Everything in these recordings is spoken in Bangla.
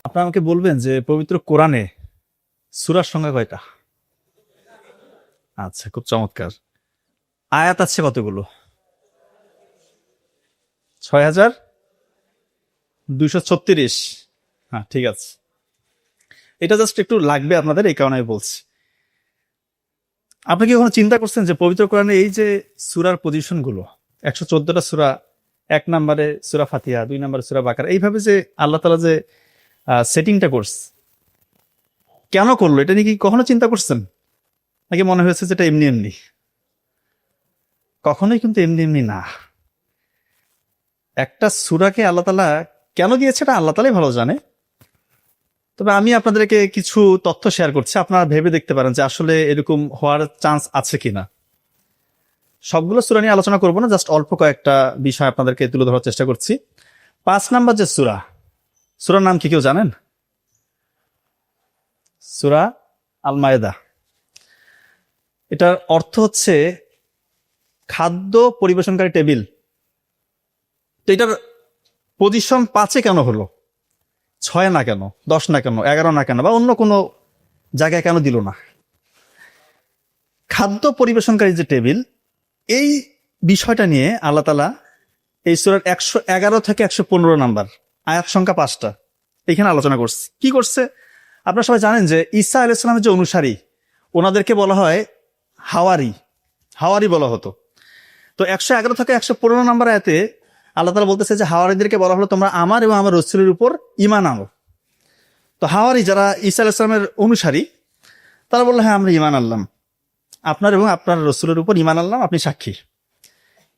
আপনি আমাকে বলবেন যে পবিত্র কোরআনে সূরার সংখ্যা কয়টা? আচ্ছা, খুব চমৎকার। আয়াত আছে কতগুলো? ৬,২৩৬। হ্যাঁ, ঠিক আছে। এটা জাস্ট একটু লাগবে আপনাদের, এই কারণে আমি বলছি। আপনি কি কখনো চিন্তা করছেন যে পবিত্র কোরআনে এই যে সূরার পজিশন গুলো, ১১৪টা সূরা, ১ নম্বরে সূরা ফাতিহা, ২ নম্বরে সূরা বাকারা, এইভাবে যে আল্লাহ তাআলা যে সেটিংটা করছে, কেন করলো এটা নিয়ে কি কখনো চিন্তা করছেন? নাকি মনে হয়েছে যে এটা এমনি এমনি? কখনোই কিন্তু এমনি এমনি না। একটা সূরাকে আল্লাহ তাআলা কেন দিয়েছে এটা আল্লাহ তাআলাই ভালো জানে। তবে আমি আপনাদেরকে কিছু তথ্য শেয়ার করছি, আপনারা ভেবে দেখতে পারেন যে আসলে এরকম হওয়ার চান্স আছে কিনা। সবগুলো সূরা নিয়ে আলোচনা করবো না, জাস্ট অল্প কয়েকটা বিষয় আপনাদেরকে তুলে ধরার চেষ্টা করছি। ৫ নম্বর যে সূরার নাম কি কেউ জানেন? সূরা আল মায়েদা। এটার অর্থ হচ্ছে খাদ্য পরিবেশনকারী টেবিল। তো এটার পজিশন ৫-এ কেন হলো? ৬ না কেন, ১০ না কেন, ১১ না কেন, বা অন্য কোনো জায়গায় কেন দিল না? খাদ্য পরিবেশনকারী যে টেবিল, এই বিষয়টা নিয়ে আল্লাহ তাআলা এই সূরার ১১১ থেকে ১১৫ নাম্বার আয়াত সংখ্যা ৫টা এখানে আলোচনা করছে। কি করছে? আপনারা সবাই জানেন যে ঈসা আলাইহিস সালামের যে অনুসারী, ওনাদেরকে বলা হয় হাওয়ারি বলা হতো। তো ১১১ থেকে ১১৫ নাম্বার আয়াতে আল্লাহ তাআলা বলতেছে যে হাওয়ারিদেরকে বলা হলো তোমরা আমার এবং আমার রাসূলের উপর ঈমান আনো। তো হাওয়ারি যারা ঈসা আলাইহিস সালামের অনুসারী, তারা বললো হ্যাঁ আমরা ঈমান আনলাম, আপনার এবং আপনার রাসূলের উপর ঈমান আনলাম, আপনি সাক্ষী।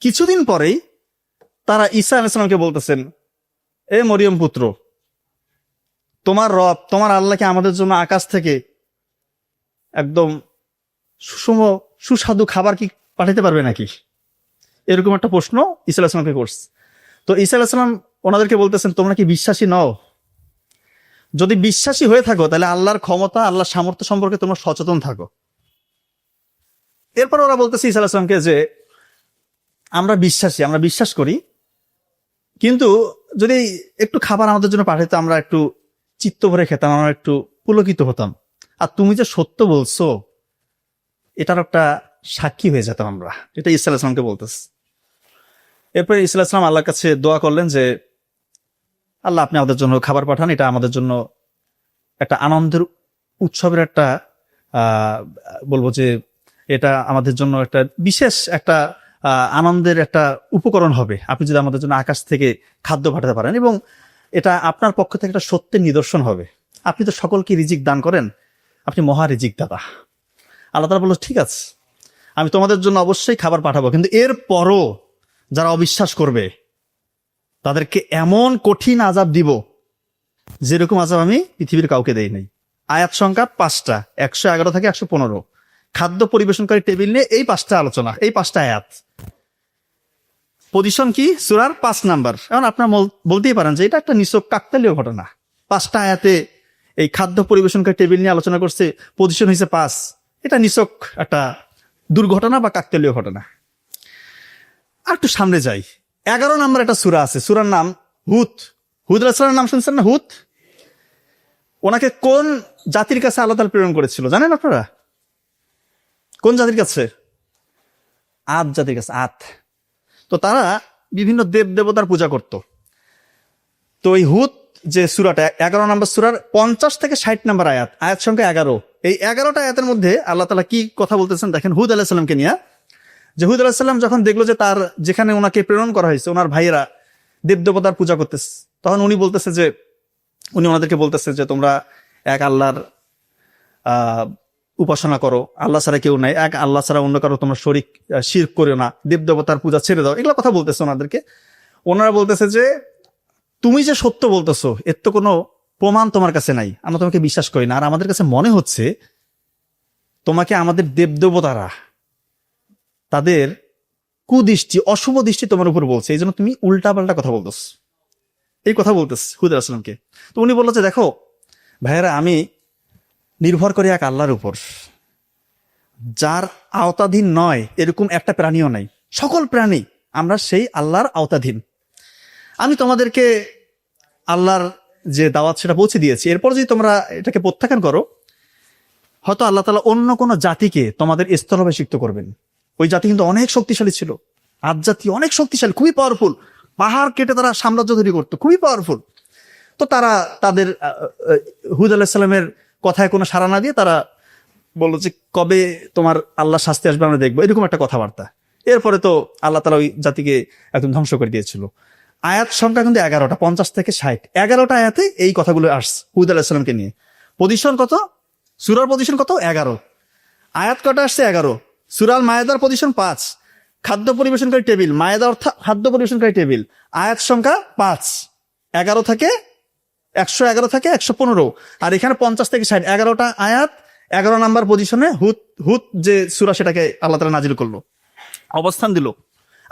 কিছুদিন পরেই তারা ঈসা আলাইহিস সালামকে বলতেছেন, এ মরিয়ম পুত্র, তোমার রব, তোমার আল্লাহকে আমাদের জন্য আকাশ থেকে একদম সুষম সুস্বাদু খাবার কি পাঠাতে পারবে নাকি? এরকম একটা প্রশ্ন ঈসা আলাইহিস সালামকে করছে। তো ঈসা আলাইহিস সালাম ওনাদেরকে বলতেছেন, তোমরা কি বিশ্বাসী নও? যদি বিশ্বাসী হয়ে থাকো তাহলে আল্লাহর ক্ষমতা, আল্লাহর সামর্থ্য সম্পর্কে তোমরা সচেতন থাকো। এরপর ওরা বলতেছে ঈসা আলাইহিস সালামকে যে আমরা বিশ্বাসী, আমরা বিশ্বাস করি, কিন্তু যদি একটু খাবার আমাদের জন্য পাঠাইতো আমরা একটু চিত্ত ভরে খেতাম, আমরা একটু পুলকিত হতাম। আর তুমি যে সত্য বলছো এটার একটা সাক্ষী হয়ে যেতাম আমরা। এটা ঈসা আলাইহিস সালামকে বলতেছে। এরপরে ঈসা আলাইহিস সালাম আল্লাহর কাছে দোয়া করলেন যে আল্লাহ আপনি আমাদের জন্য খাবার পাঠান, এটা আমাদের জন্য একটা আনন্দের উৎসবের একটা বলবো যে এটা আমাদের জন্য একটা বিশেষ একটা আনন্দের একটা উপকরণ হবে আপনি যদি আমাদের জন্য আকাশ থেকে খাদ্য পাঠাতে পারেন, এবং এটা আপনার পক্ষ থেকে একটা সত্যের নিদর্শন হবে। আপনি তো সকলকে রিজিক দান করেন, আপনি মহা রিজিক দাতা। আল্লাহ তাআলা বলল ঠিক আছে, আমি তোমাদের জন্য অবশ্যই খাবার পাঠাবো, কিন্তু এর পরও যারা অবিশ্বাস করবে তাদেরকে এমন কঠিন আযাব দিব যেরকম আযাব আমি পৃথিবীর কাউকে দেই নাই। আয়াত সংখ্যা ৫টা, ১১১ থেকে ১১৫। খাদ্য পরিবেশনকারী টেবিল নিয়ে এই ৫টা আলোচনা, এই ৫টা আয়াত। পজিশন কি? সূরার ৫ নাম্বার। এখন আপনারা বলতেই পারেন যে এটা একটা নিছক কাকতালীয় ঘটনা। ৫টা আয়াতে এই খাদ্য পরিবেশনকারী টেবিল নিয়ে আলোচনা করছে, পজিশন হয়েছে ৫। এটা নিছক একটা দুর্ঘটনা বা কাকতালীয় ঘটনা। আর একটু সামনে যাই, ১১ নাম্বার একটা সূরা আছে, সূরার নাম হুদ। হুদ আলাইহিস সালামের নাম শুনছেন না? হুদ ওনাকে কোন জাতির কাছে আল্লাহ তাআলা প্রেরণ করেছিল জানেন আপনারা? কোন জাতির কাছে? আদ জাতির কাছে। আদ। তো তারা বিভিন্ন দেব দেবতার পূজা করত। তো এই হুদ যে সূরাটা ১১ নম্বর সূরার ৫০ থেকে ৬০ নম্বর আয়াত, আয়াত সংখ্যা ১১। এই ১১টা আয়াতের মধ্যে আল্লাহ তাআলা কি কথা বলতেছেন দেখেন। হুদ আলাইহিস সালামকে নিয়ে, যে হুদ আলাইহিস সালাম যখন দেখলো যে তার যেখানে ওনাকে প্রেরণ করা হয়েছে ওনার ভাইয়েরা দেব দেবতার পূজা করতেছে, তখন উনি ওনাদেরকে বলতেছে যে তোমরা এক আল্লাহর উপাসনা করো, আল্লাহ ছাড়া কেউ নাই, এক আল্লাহ ছাড়া অন্য কারো তোমরা শিরক করো না, দেব দেবতার পূজা ছেড়ে দাও, এগুলো কথা বলতেছে ওনাদেরকে। ওনারা বলতেছে যে তুমি যে সত্য বলতেছো এর তো কোনো প্রমাণ তোমার কাছে নাই, আমরা তোমাকে বিশ্বাস করি না, আর আমাদের কাছে মনে হচ্ছে তোমাকে আমাদের দেব দেবতারা তাদের কুদৃষ্টি, অশুভ দৃষ্টি তোমার উপর বলছে, এই জন্য তুমি উল্টা পাল্টা কথা বলতেছ। এই কথা বলতেছ হুদ আলাইহিস সালামকে। তো উনি বললো যে দেখো ভাইয়েরা, আমি নির্ভর করি এক আল্লাহর উপর, যার আওতাধীন নয় এরকম একটা প্রাণীও নাই। সকল প্রাণী আমরা সেই আল্লাহর আওতাধীন। আমি তোমাদেরকে আল্লাহর যে দাওয়াত সেটা পৌঁছে দিয়েছি, এরপর যদি তোমরা এটাকে প্রত্যাখ্যান করো, হয়তো আল্লাহ তাআলা অন্য কোনো জাতিকে তোমাদের স্থলাভিষিক্ত করবেন। ওই জাতি কিন্তু অনেক শক্তিশালী ছিল, আদ জাতি অনেক শক্তিশালী, খুবই পাওয়ারফুল, পাহাড় কেটে তারা সাম্রাজ্য তৈরি করতো, খুবই পাওয়ারফুল। তো তারা তাদের হুদ আলাইহিস সালামের কথায় কোনো সাড়া না দিয়ে তারা বললো যে কবে তোমার আল্লাহ শাস্তি আসবে আমরা দেখবো, এরকম একটা কথাবার্তা। এরপরে তো আল্লাহ তাআলা ওই জাতিকে একদম ধ্বংস করে দিয়েছিল। আয়াত সংখ্যা কিন্তু 11টা, 50 থেকে 60, 11টা আয়াতে এই কথাগুলো আসছে হুদ আলাইহিস সালামকে নিয়ে। পজিশন কত? সূরার পজিশন কত? 11। আয়াত কটা আসছে? 11। সূরাল মায়েদার পজিশন 5। খাদ্য পরিবেশনকারী টেবিল, মায়েদা অর্থাৎ খাদ্য পরিবেশনকারী টেবিল, আয়াত সংখ্যা 5, 11 থেকে 111 থেকে 115, আর এখানে 50 থেকে 60, 11টা আয়াত, 11 নাম্বার পজিশনে হুদ যে সূরা সেটাকে আল্লাহ তাআলা নাজিল করলো, অবস্থান দিল।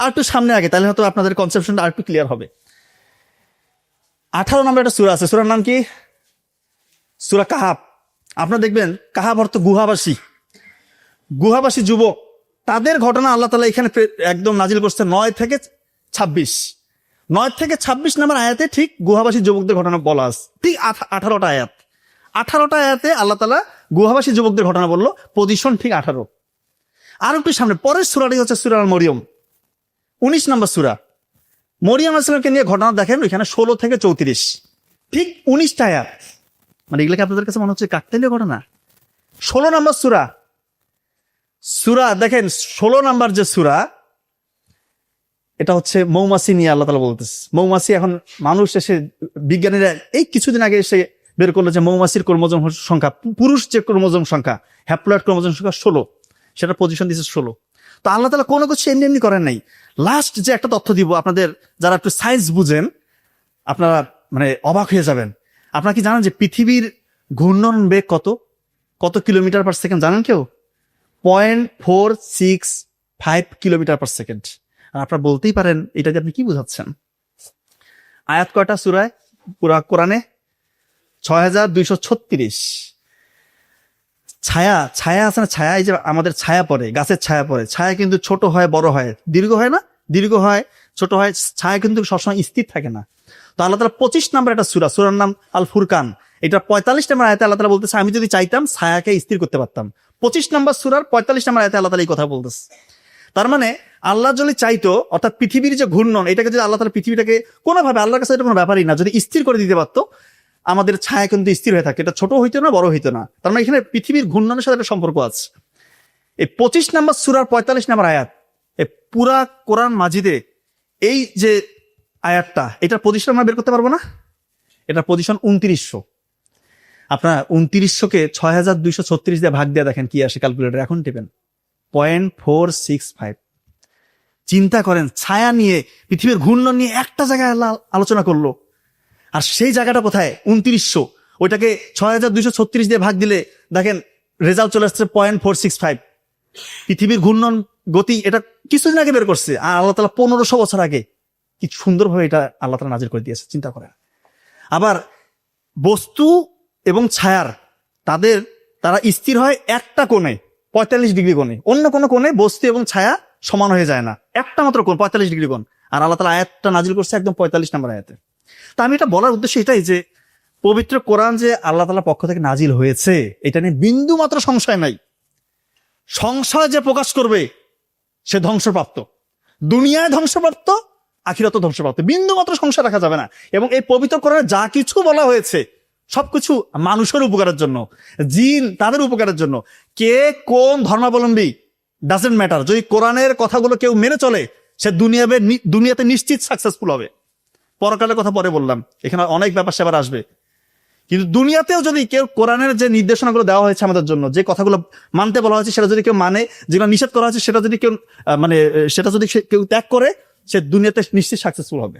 আর একটু সামনে আগে, তাহলে হয়তো আপনাদের কনসেপশনটা আর একটু ক্লিয়ার হবে। 18 নম্বর একটা সূরা আছে, সূরার নাম কি? সূরা কাহাফ। আপনারা দেখবেন কাহাফ অর্থ গুহাবাসী, গুহাবাসী যুবক, তাদের ঘটনা আল্লাহ তাআলা এখানে একদম নাজিল করছে 9 থেকে 26। 9 থেকে 26 নম্বর আয়াতে ঠিক গুহাবাসী যুবকদের ঘটনা বলা আছে। ঠিক 18টা আয়াত, 18টা আয়াতে আল্লাহ তাআলা গুহাবাসী যুবকদের ঘটনা বললো, পজিশন ঠিক 18। আর একটু সামনে পরের সূরাটি হচ্ছে সূরা আল মরিয়ম, 19 নম্বর সূরা। মরিয়ম আলাইহিস সালামকে নিয়ে ঘটনা দেখেন, ওইখানে 16 থেকে 34, ঠিক 19টা আয়াত। মানে এগুলোকে আপনাদের কাছে মনে হচ্ছে কাকতালীয় ঘটনা। 16 নম্বর সূরা, সূরা দেখেন 16 নম্বর যে সূরা, এটা হচ্ছে মৌমাছি নিয়ে আল্লাহ তাআলা বলতেছে। মৌমাছি, এখন মানুষ এসে, বিজ্ঞানীরা এই কিছুদিন আগে এসে বের করলো যে মৌমাছির ক্রোমোজোম সংখ্যা, পুরুষ যে ক্রোমোজোম সংখ্যা, হ্যাপ্লয়েড ক্রোমোজোম সংখ্যা 16, সেটা পজিশন দিচ্ছে 16। তো আল্লাহ তাআলা কোনো কিছু এমনি এমনি করেন নাই। লাস্ট যে একটা তথ্য দিব, আপনাদের যারা একটু সায়েন্স বুঝেন আপনারা মানে অবাক হয়ে যাবেন। আপনারা কি জানেন যে পৃথিবীর ঘূর্ণন বেগ কত কত কিলোমিটার পার সেকেন্ড জানেন কেউ? 0.465 কিলোমিটার পার সেকেন্ড। আর আপনারা বলতেই পারেন এটা দিয়ে আপনি কি বুঝাচ্ছেন? আয়াত কয়টা সূরায় পুরা কোরআনে? 6236। ছায়া, ছায়া আছে না, ছায়া, এই যে আমাদের ছায়া পড়ে, গাছের ছায়া পড়ে, ছায়া কিন্তু ছোট হয়, বড় হয়, দীর্ঘ হয় না, দীর্ঘ হয়, ছোট হয়, ছায়া কিন্তু সবসময় স্থির থাকে না। তো আল্লাহ তাআলা 25 নম্বর একটা সূরা, সূরার নাম আল ফুরকান, এটা 45 নম্বর আয়াতে আল্লাহ তাআলা বলতেছে আমি যদি চাইতাম ছায়াকে স্থির করতে পারতাম। 25 নম্বর সূরার 45 নম্বর আয়াতে আল্লাহ তাআলা এই কথা বলতেছে। তার মানে আল্লাহ যদি চাইতো, অর্থাৎ পৃথিবীর যে ঘূর্ণন, এটাকে যদি আল্লাহ তাআলা পৃথিবীটাকে কোনোভাবে, আল্লাহর কাছে এটা কোনো ব্যাপারই না, যদি স্থির করে দিতে পারতো, আমাদের ছায়া কিন্তু স্থির হয়ে থাকে, এটা ছোট হইতো না, বড় হইতো না। তার মানে এখানে পৃথিবীর ঘূর্ণনের সাথে একটা সম্পর্ক আছে। এই 25 নম্বর সূরার 45 নম্বর আয়াত, এই পুরা কোরআন মাজিদে এই যে আয়াতটা, এটার পজিশন আমরা বের করতে পারবো না? এটার পজিশন 2900। আপনার 2900-কে 6236 দিয়ে ভাগ দিয়ে দেখেন কি আসে, ক্যালকুলেটর এখন টিপেন, 0.465। চিন্তা করেন, ছায়া নিয়ে, পৃথিবীর ঘূর্ণন নিয়ে একটা জায়গায় আল্লাহ আলোচনা করলো, আর সেই জায়গাটা কোথায়? 2900। ওইটাকে 6236 দিয়ে ভাগ দিলে দেখেন রেজাল্ট চলে আসছে 0.465। পৃথিবীর ঘূর্ণন গতি এটা কিছুদিন আগে বের করছে, আর আল্লাহ তাআলা 1500 বছর আগে কি সুন্দরভাবে এটা আল্লাহ তাআলা নাজিল করে দিয়েছে। চিন্তা করেন। আবার বস্তু এবং ছায়ার তারা স্থির হয় একটা কোণে, 45 ডিগ্রি কোণে, অন্য কোনো কোণে বস্তু এবং ছায়া সমান হয়ে যায় না, একটা মাত্র কোণ, 45 ডিগ্রি কোণ। আর আল্লাহ তাআলা আয়াতটা নাজিল করছে একদম 45 নম্বর আয়াতে। তা আমি এটা বলার উদ্দেশ্য এটাই যে পবিত্র কোরআন যে আল্লাহ তাআলার পক্ষ থেকে নাজিল হয়েছে, এটা নিয়ে বিন্দু মাত্র সংশয় নাই। সংশয় যে প্রকাশ করবে সে ধ্বংসপ্রাপ্ত, দুনিয়ায় ধ্বংসপ্রাপ্ত, আখিরাতে ধ্বংসপ্রাপ্ত, বিন্দু মাত্র সংশয় রাখা যাবে না। এবং এই পবিত্র কোরআনে যা কিছু বলা হয়েছে সবকিছু মানুষের উপকারের জন্য, জিন তাদের উপকারের জন্য। কে কোন ধর্মাবলম্বী ডাজেন্ট ম্যাটার, যদি কোরআনের কথাগুলো কেউ মেনে চলে সে দুনিয়াতে নিশ্চিত সাকসেসফুল হবে। পরকালের কথা পরে বললাম, এখানে অনেক ব্যাপার সেবার আসবে, কিন্তু দুনিয়াতেও যদি কেউ কোরআনের যে নির্দেশনাগুলো দেওয়া হয়েছে আমাদের জন্য, যে কথাগুলো মানতে বলা হয়েছে সেটা যদি কেউ মানে, যেগুলো নিষেধ করা হয়েছে সেটা যদি কেউ কেউ ত্যাগ করে, সে দুনিয়াতে নিশ্চিত সাকসেসফুল হবে।